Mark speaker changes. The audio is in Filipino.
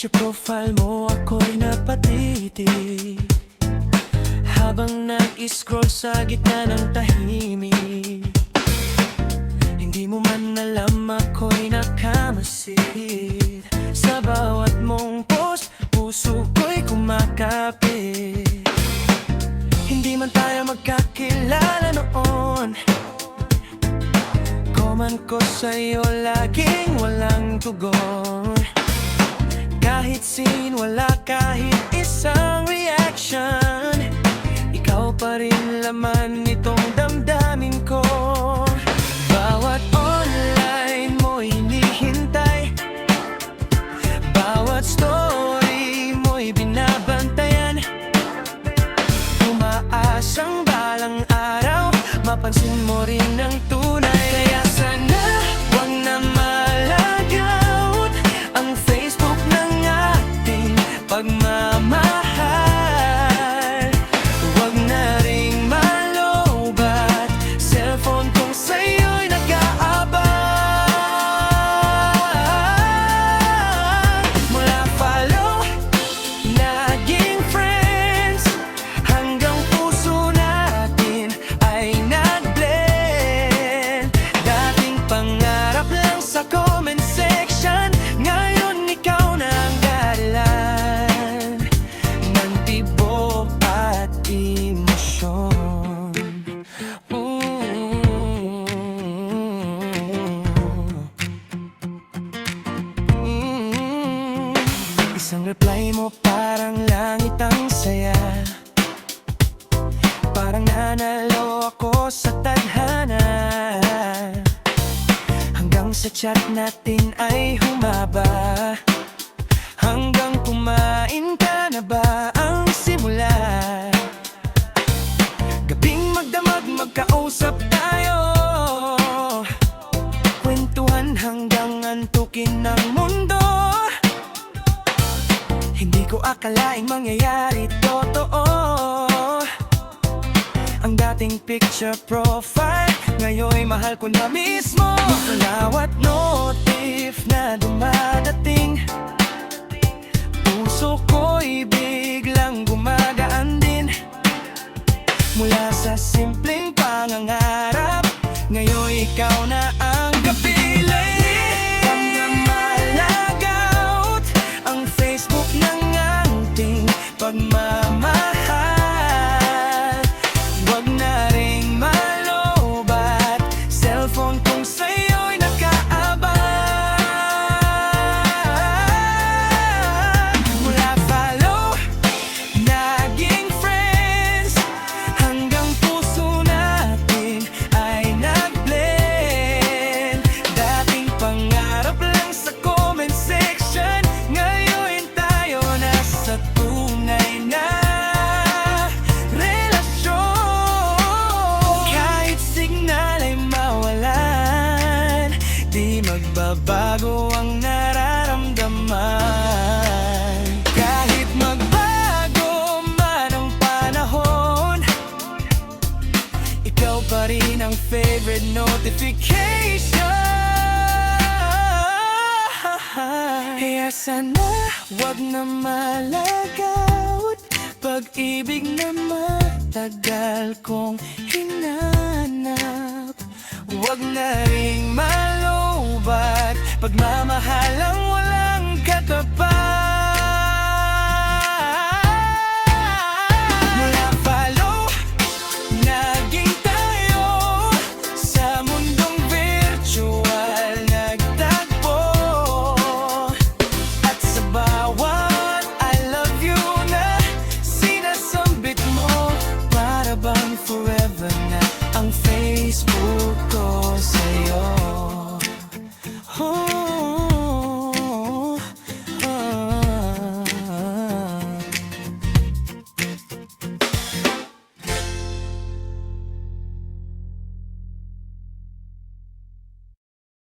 Speaker 1: picture profile mo ako'y napatitig habang nag-scroll sa gitna ng tahimik. Hindi mo man alam ako'y nakamasid sa bawat mong post, puso ko'y kumakapit. Hindi man tayo magkakilala noon, comment ko sa'yo laging walang tugon. Kahit scene, wala kahit isang reaction. Ikaw pa rin laman nitong damdamin ko. Bawat online mo'y hinihintay, bawat story mo'y binabantayan. Umaasang balang araw mapansin mo rin ang tunay. Kaya sana wag na malagot ang Facebook ng ating pagmamahal. Wag na ring malobat cellphone kung sa'yo'y nag-aabang. Mula follow, naging friends, hanggang puso natin ay nag-blend. Dating pangarap lang sa comment section, ngayon ikaw na ang dahilan ng tibok at emosyon. Isang reply mo parang langit ang saya, parang nanalo ako sa tadhana. Hanggang sa chat natin ay humaba, hanggang kumain ka na ba ang simula. Gabing magdamag magkausap tayo, kwentuhan hanggang antukin ng mundo. Hindi ko akalaing mangyayari totoo. Ang dating picture profile, ngayon'y mahal ko na mismo. Bawat notif na dumadating, puso ko'y biglang gumagaan din. Mula sa simpleng pangangarap, ngayon'y ikaw na ang kapiling. Wag na malagot ang Facebook ng ating pagmamahal. Wag na ring malobat cellphone kung sa'yo'y nag-aabang. Mula follow, naging friends, hanggang puso natin ay nag-blend. Dating pangarap lang sa comment section, ngayon tayo nasa tunay na relasyon. Kahit signal ay mawalan, di magbabago ang nararamdaman. Kahit magbago man ang panahon, ikaw pa rin ang favorite notification. Kaya sana wag na malagot pag-ibig na matagal kong hinanap. Wag na ring malobat pagmamahalang walang katapat.